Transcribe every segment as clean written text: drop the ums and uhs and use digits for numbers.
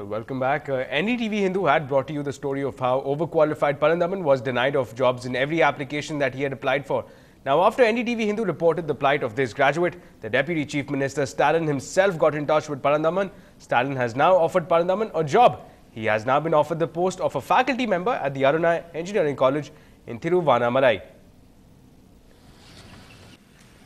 Welcome back. NDTV Hindu had brought to you the story of how overqualified Parandaman was denied of jobs in every application that he had applied for. Now, after NDTV Hindu reported the plight of this graduate, the Deputy Chief Minister Stalin himself got in touch with Parandaman. Stalin has now offered Parandaman a job. He has now been offered the post of a faculty member at the Arunai Engineering College in Thiruvannamalai.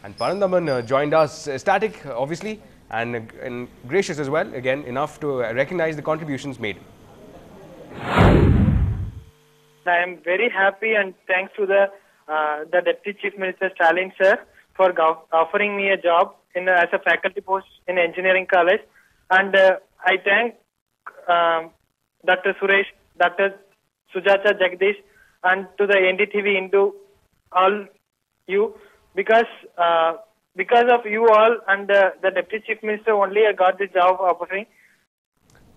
And Parandaman joined us ecstatic, obviously, and gracious as well, again, enough to recognize the contributions made. I am very happy and thanks to the Deputy Chief Minister Stalin sir for offering me a job as a faculty post in engineering college. And I thank Dr. Suresh, Dr. Sujata Jagdish and to the NDTV Hindu, all you, because of you all and the Deputy Chief Minister only I got this job offering.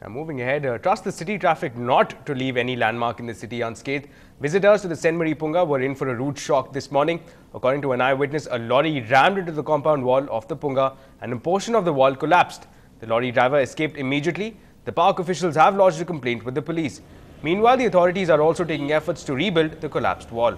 Now moving ahead, trust the city traffic not to leave any landmark in the city unscathed. Visitors to the St. Marie Punga were in for a rude shock this morning. According to an eyewitness, a lorry rammed into the compound wall of the Punga and a portion of the wall collapsed. The lorry driver escaped immediately. The park officials have lodged a complaint with the police. Meanwhile, the authorities are also taking efforts to rebuild the collapsed wall.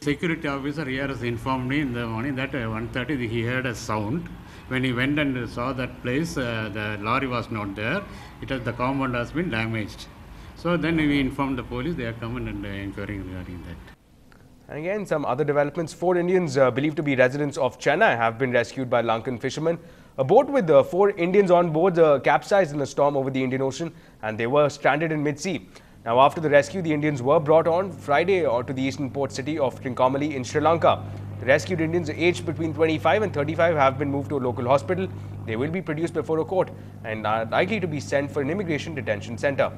Security officer here has informed me in the morning that 1:30 he heard a sound. When he went and saw that place, the lorry was not there. The compound has been damaged. So then we informed the police. They are coming and inquiring regarding that. And again, some other developments. 4 Indians believed to be residents of Chennai have been rescued by Lankan fishermen. A boat with 4 Indians on board capsized in a storm over the Indian Ocean, and they were stranded in mid-sea. Now, after the rescue, the Indians were brought on Friday to the eastern port city of Trincomalee in Sri Lanka. The rescued Indians aged between 25 and 35 have been moved to a local hospital. They will be produced before a court and are likely to be sent for an immigration detention center.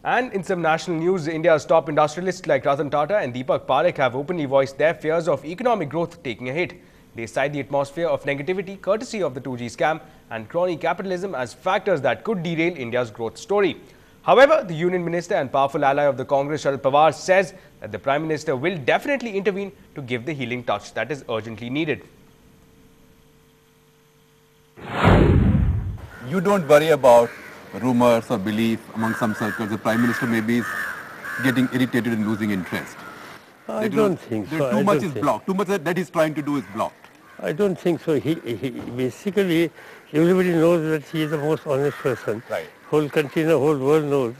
And in some national news, India's top industrialists like Ratan Tata and Deepak Parekh have openly voiced their fears of economic growth taking a hit. They cite the atmosphere of negativity courtesy of the 2G scam and crony capitalism as factors that could derail India's growth story. However, the Union Minister and powerful ally of the Congress, Sharad Pawar, says that the Prime Minister will definitely intervene to give the healing touch that is urgently needed. You don't worry about rumors or belief among some circles. The Prime Minister maybe is getting irritated and losing interest. I don't think so. Too much is blocked. Too much that he's trying to do is blocked. I don't think so. He basically, everybody knows that he is the most honest person. Right. Whole country, the whole world knows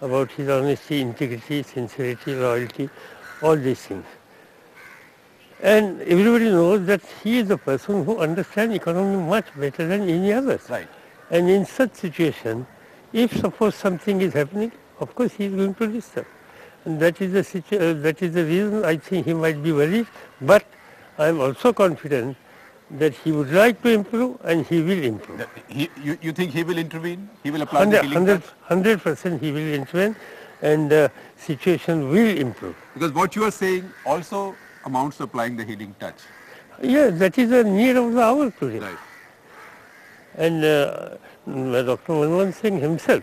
about his honesty, integrity, sincerity, loyalty, all these things. And everybody knows that he is a person who understands economy much better than any others. Right. And in such situation, if suppose something is happening, of course he is going to disturb. And that is the reason I think he might be worried. But I am also confident that he would like to improve and he will improve. You think he will intervene? He will apply the healing touch? 100% he will intervene and the situation will improve. Because what you are saying also amounts to applying the healing touch. Yes, that is the need of the hour today. Right. And Dr. Manmohan Singh himself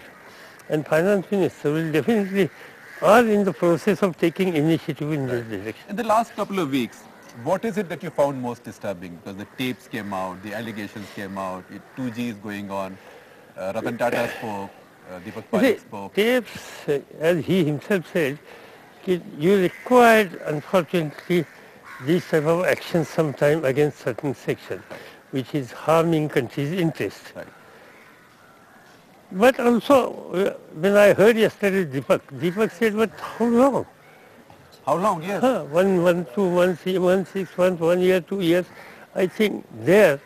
and Finance Minister will definitely are in the process of taking initiative in this direction. In the last couple of weeks, what is it that you found most disturbing? Because the tapes came out, the allegations came out, 2G is going on, Ratan Tata spoke, Deepak Parekh spoke. Tapes, as he himself said, you required, unfortunately, this type of action sometime against certain sections, which is harming country's interest. Right. But also, when I heard yesterday Deepak said, but how long? How long? Yes. 1 month, 2 months, 6 months, 1 year, 2 years. I think there,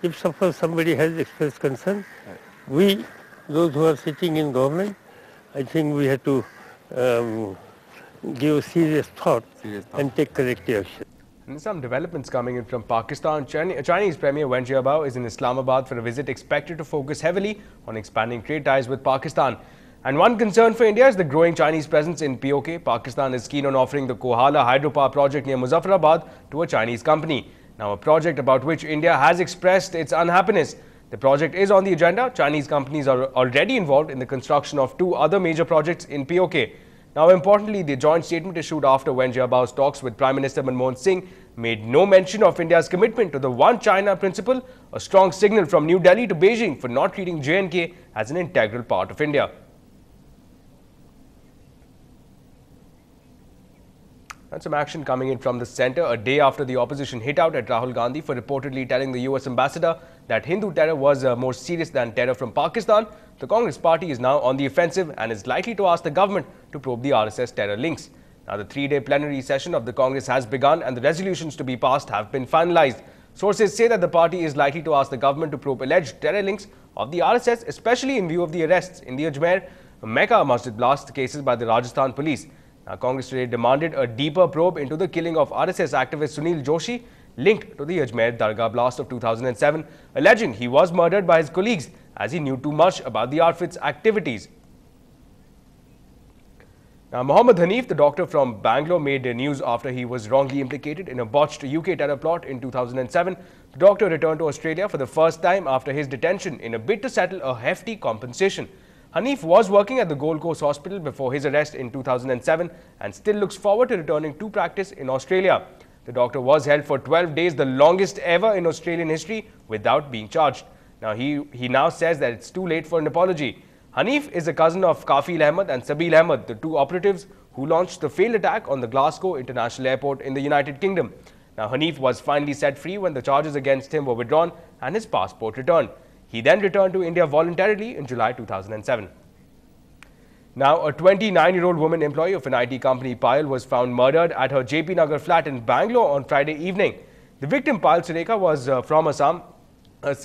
if suppose somebody has expressed concern, right, we, those who are sitting in government, I think we have to give serious thought and take corrective action. And some developments coming in from Pakistan. Chinese Premier Wen Jiabao is in Islamabad for a visit expected to focus heavily on expanding trade ties with Pakistan. And one concern for India is the growing Chinese presence in POK. Pakistan is keen on offering the Kohala hydropower project near Muzaffarabad to a Chinese company. Now, a project about which India has expressed its unhappiness. The project is on the agenda. Chinese companies are already involved in the construction of 2 other major projects in POK. Now, importantly, the joint statement issued after Wen Jiabao's talks with Prime Minister Manmohan Singh made no mention of India's commitment to the One China principle, a strong signal from New Delhi to Beijing for not treating J&K as an integral part of India. And some action coming in from the centre a day after the opposition hit out at Rahul Gandhi for reportedly telling the US ambassador that Hindu terror was more serious than terror from Pakistan. The Congress party is now on the offensive and is likely to ask the government to probe the RSS terror links. Now, the three-day plenary session of the Congress has begun and the resolutions to be passed have been finalized. Sources say that the party is likely to ask the government to probe alleged terror links of the RSS, especially in view of the arrests in the Ajmer Mecca Masjid blast cases by the Rajasthan police. Now, Congress today demanded a deeper probe into the killing of RSS activist Sunil Joshi linked to the Ajmer Dargah blast of 2007, alleging he was murdered by his colleagues as he knew too much about the outfit's activities. Now, Mohammed Hanif, the doctor from Bangalore, made news after he was wrongly implicated in a botched UK terror plot in 2007. The doctor returned to Australia for the first time after his detention in a bid to settle a hefty compensation. Hanif was working at the Gold Coast Hospital before his arrest in 2007 and still looks forward to returning to practice in Australia. The doctor was held for 12 days, the longest ever in Australian history, without being charged. Now, he now says that it's too late for an apology. Hanif is a cousin of Kafil Ahmed and Sabil Ahmed, the two operatives who launched the failed attack on the Glasgow International Airport in the United Kingdom. Now, Hanif was finally set free when the charges against him were withdrawn and his passport returned. He then returned to India voluntarily in July 2007. Now, a 29-year-old woman employee of an IT company, Payal, was found murdered at her JP Nagar flat in Bangalore on Friday evening. The victim, Payal Sureka, was from Assam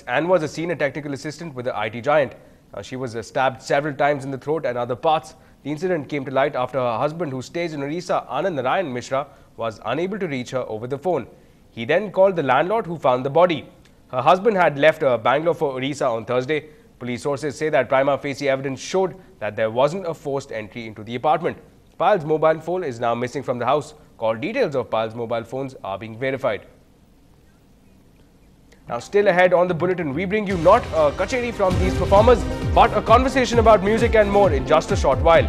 and was a senior technical assistant with the IT giant. She was stabbed several times in the throat and other parts. The incident came to light after her husband, who stays in Orissa, Anand Narayan Mishra, was unable to reach her over the phone. He then called the landlord, who found the body. Her husband had left Bangalore for Orissa on Thursday. Police sources say that prima facie evidence showed that there wasn't a forced entry into the apartment. Payal's mobile phone is now missing from the house. Call details of Payal's mobile phones are being verified. Now, still ahead on the bulletin, we bring you not a kacheri from these performers, but a conversation about music and more in just a short while.